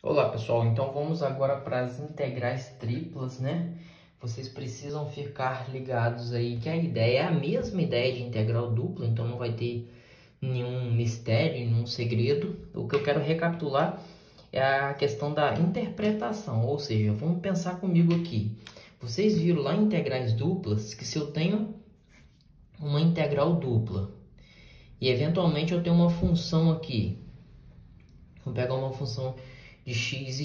Olá pessoal, então vamos agora para as integrais triplas, né? Vocês precisam ficar ligados aí que a ideia é a mesma ideia de integral dupla, então não vai ter nenhum mistério, nenhum segredo. O que eu quero recapitular é a questão da interpretação, ou seja, vamos pensar comigo aqui. Vocês viram lá em integrais duplas que se eu tenho uma integral dupla e eventualmente eu tenho uma função aqui, vou pegar uma função de x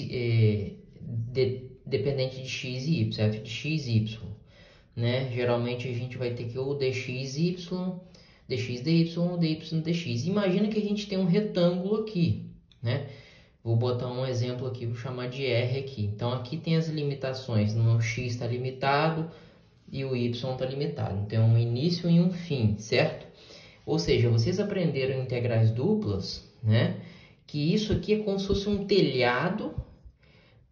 dependente de x e y, f de x e y, né? Geralmente a gente vai ter que ou dx dy, dx dy, dy dx. Imagina que a gente tem um retângulo aqui, né? Vou botar um exemplo aqui, vou chamar de R aqui. Então aqui tem as limitações, o x está limitado e o y está limitado. Então um início e um fim, certo? Ou seja, vocês aprenderam integrais duplas, né? Que isso aqui é como se fosse um telhado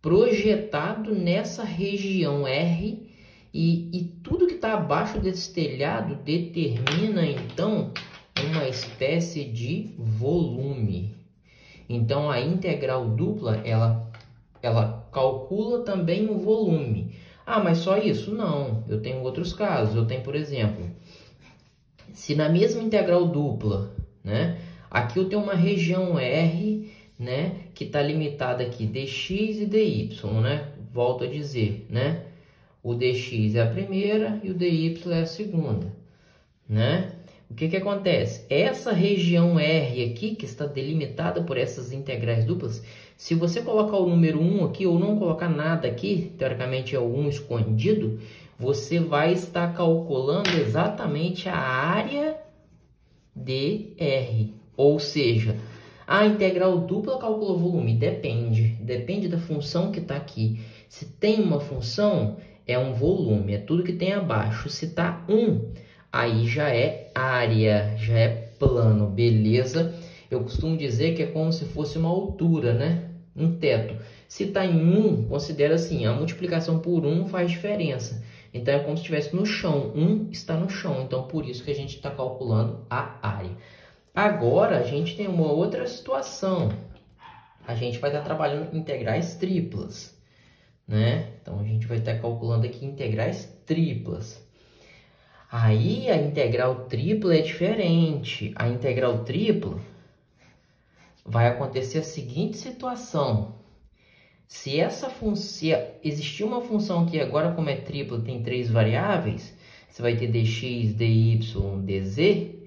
projetado nessa região R e tudo que está abaixo desse telhado determina então uma espécie de volume. Então a integral dupla ela calcula também o volume. Ah, mas só isso? Não, eu tenho outros casos. Eu tenho, por exemplo, se na mesma integral dupla, né? Aqui eu tenho uma região R, né, que está limitada aqui dx e dy, né? Volto a dizer, né? O dx é a primeira e o dy é a segunda, né? O que acontece? Essa região R aqui, que está delimitada por essas integrais duplas, se você colocar o número 1 aqui ou não colocar nada aqui, teoricamente é o 1 escondido, você vai estar calculando exatamente a área de R. Ou seja, a integral dupla calcula o volume? Depende da função que está aqui. Se tem uma função, é um volume, é tudo que tem abaixo. Se está 1, aí já é área, já é plano, beleza? Eu costumo dizer que é como se fosse uma altura, né? Um teto. Se está em 1, considera assim, a multiplicação por 1 faz diferença. Então, é como se estivesse no chão. 1 está no chão, então por isso que a gente está calculando a área. Agora, a gente tem uma outra situação. A gente vai estar trabalhando integrais triplas, né? Então, a gente vai estar calculando aqui integrais triplas. Aí, a integral tripla é diferente. A integral tripla vai acontecer a seguinte situação. Se existir uma função que agora, como é tripla, tem 3 variáveis, você vai ter dx, dy, dz.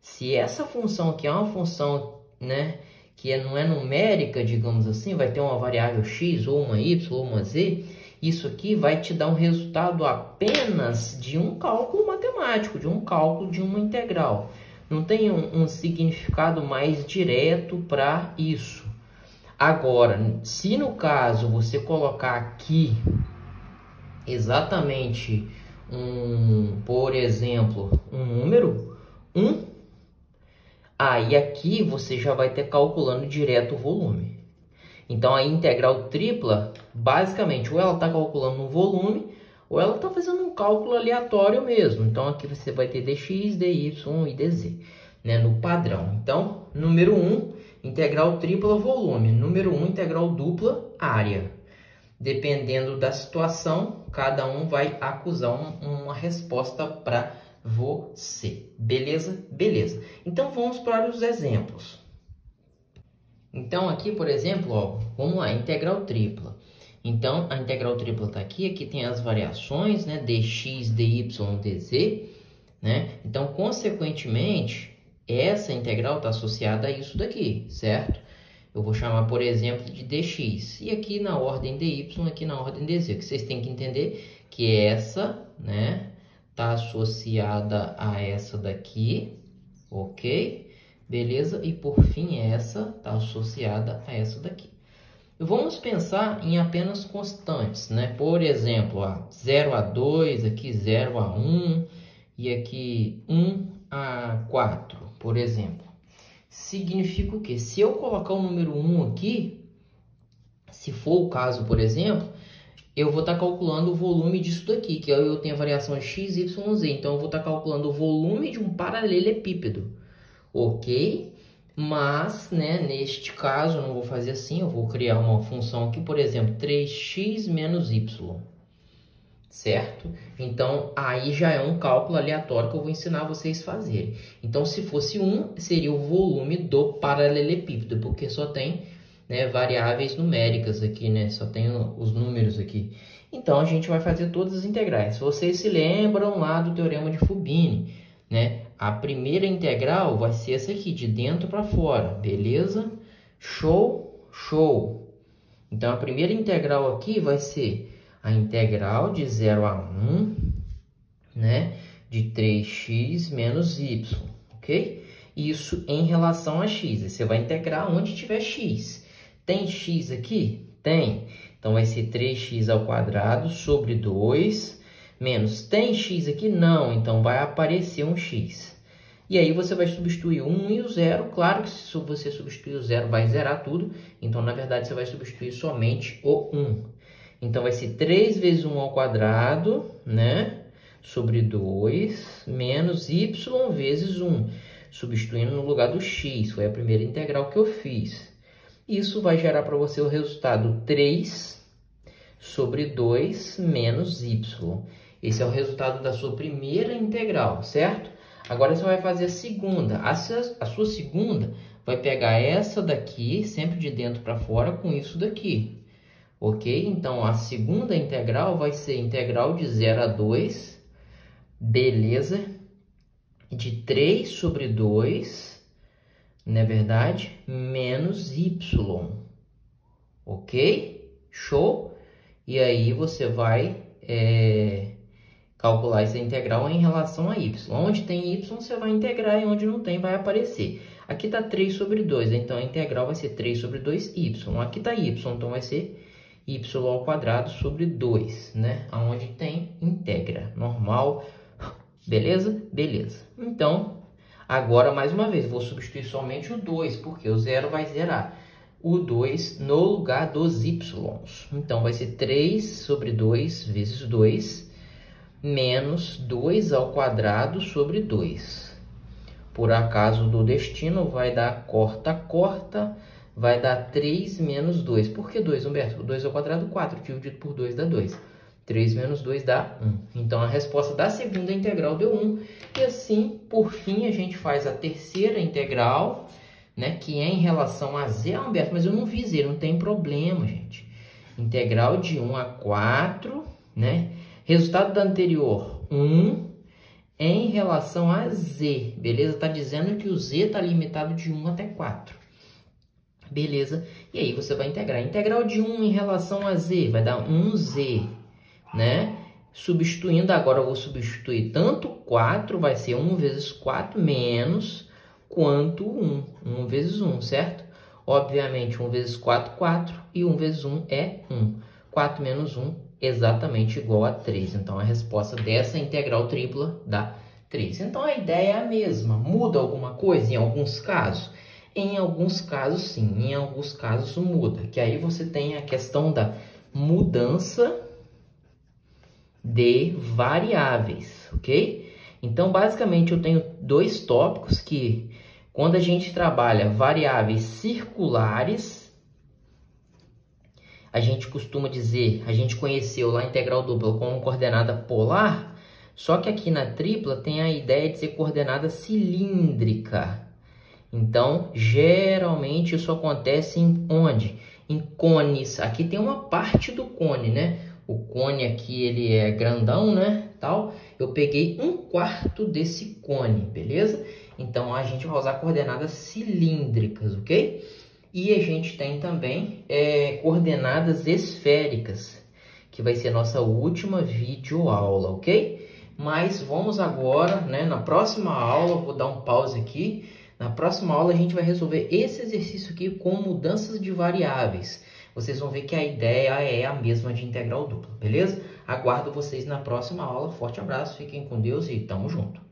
Se essa função aqui é uma função, né, que não é numérica, digamos assim, vai ter uma variável x, ou uma y, ou uma z, isso aqui vai te dar um resultado apenas de um cálculo matemático, de um cálculo de uma integral. Não tem um significado mais direto para isso. Agora, se no caso você colocar aqui exatamente por exemplo, um número 1, aí aqui você já vai ter calculando direto o volume. Então a integral tripla, basicamente, ou ela está calculando um volume, ou ela está fazendo um cálculo aleatório mesmo. Então aqui você vai ter dx, dy e dz, né, no padrão. Então, número 1, integral tripla, volume. Número 1, integral dupla, área. Dependendo da situação, cada um vai acusar uma resposta para você. Beleza? Beleza. Então, vamos para os exemplos. Então, aqui, por exemplo, ó, vamos lá, integral tripla. Então, a integral tripla está aqui. Aqui tem as variações, né? Dx, dy, dz, né? Então, consequentemente, essa integral está associada a isso daqui, certo? Eu vou chamar, por exemplo, de dx. E aqui na ordem dy, aqui na ordem dz. O que vocês têm que entender que essa, né, está associada a essa daqui, ok? Beleza? E por fim, essa está associada a essa daqui. Vamos pensar em apenas constantes, né? Por exemplo, 0 a 2, aqui 0 a 1 e aqui 1 a 4, por exemplo. Significa o quê? Se eu colocar o número 1 aqui, se for o caso, por exemplo, eu vou estar calculando o volume disso daqui, que eu tenho a variação x, y, z. Então, eu vou estar calculando o volume de um paralelepípedo, ok? Mas, né, neste caso, eu não vou fazer assim, eu vou criar uma função aqui, por exemplo, 3x menos y, certo? Então, aí já é um cálculo aleatório que eu vou ensinar vocês a fazerem. Então, se fosse 1, seria o volume do paralelepípedo, porque só tem, né, variáveis numéricas aqui, né? Só tem os números aqui. Então, a gente vai fazer todas as integrais. Vocês se lembram lá do teorema de Fubini, né? A primeira integral vai ser essa aqui, de dentro para fora, beleza? Show, show. Então, a primeira integral aqui vai ser a integral de 0 a 1, né? De 3x menos y, ok? Isso em relação a x. Você vai integrar onde tiver x. Tem x aqui? Tem. Então, vai ser 3x ao quadrado sobre 2... menos, tem x aqui? Não, então vai aparecer um x. E aí você vai substituir o 1 e o 0. Claro que se você substituir o 0 vai zerar tudo. Então, na verdade, você vai substituir somente o 1. Então, vai ser 3 vezes 1 ao quadrado, né? Sobre 2, menos y vezes 1. Substituindo no lugar do x. Foi a primeira integral que eu fiz. Isso vai gerar para você o resultado 3 sobre 2 menos y. Esse é o resultado da sua primeira integral, certo? Agora você vai fazer a segunda. A sua segunda vai pegar essa daqui, sempre de dentro para fora, com isso daqui. Ok? Então, a segunda integral vai ser integral de 0 a 2, beleza? De 3 sobre 2, não é verdade? Menos y. Ok? Show? E aí você vai calcular essa integral em relação a y. Onde tem y, você vai integrar e onde não tem, vai aparecer. Aqui está 3 sobre 2, então a integral vai ser 3 sobre 2y. Aqui está y, então vai ser y ao quadrado sobre 2, né? Onde tem, integra. Normal. Beleza? Beleza. Então, agora, mais uma vez, vou substituir somente o 2, porque o 0 vai zerar o 2 no lugar dos y. Então, vai ser 3 sobre 2 vezes 2, menos 2 ao quadrado sobre 2. Por acaso do destino, vai dar corta, vai dar 3 menos 2. Por que 2, Humberto? 2 ao quadrado, 4. Dividido por 2 dá 2. 3 menos 2 dá 1. Então, a resposta da segunda integral deu 1. E assim, por fim, a gente faz a terceira integral, né, que é em relação a z. Ah, Humberto, mas eu não vi z, não tem problema, gente. Integral de 1 a 4, né? Resultado da anterior, 1 em relação a z, beleza? Está dizendo que o z está limitado de 1 até 4. Beleza? E aí você vai integrar. Integral de 1 em relação a z vai dar 1z, né? Substituindo, agora eu vou substituir tanto 4, vai ser 1 vezes 4 menos quanto 1. 1 vezes 1, certo? Obviamente, 1 vezes 4, 4. E 1 vezes 1 é 1. 4 menos 1, exatamente igual a 3. Então, a resposta dessa integral tripla dá 3. Então, a ideia é a mesma. Muda alguma coisa em alguns casos? Em alguns casos, sim. Em alguns casos, muda. Que aí você tem a questão da mudança de variáveis, ok? Então, basicamente, eu tenho dois tópicos que, quando a gente trabalha variáveis circulares, a gente costuma dizer, a gente conheceu lá a integral dupla como coordenada polar, só que aqui na tripla tem a ideia de ser coordenada cilíndrica. Então, geralmente isso acontece em onde? Em cones. Aqui tem uma parte do cone, né? O cone aqui, ele é grandão, né? Tal. Eu peguei 1/4 desse cone, beleza? Então, a gente vai usar coordenadas cilíndricas, ok? E a gente tem também coordenadas esféricas, que vai ser nossa última videoaula, ok? Mas vamos agora, né? Na próxima aula, eu vou dar um pause aqui. Na próxima aula, a gente vai resolver esse exercício aqui com mudanças de variáveis. Vocês vão ver que a ideia é a mesma de integral dupla, beleza? Aguardo vocês na próxima aula. Forte abraço, fiquem com Deus e tamo junto.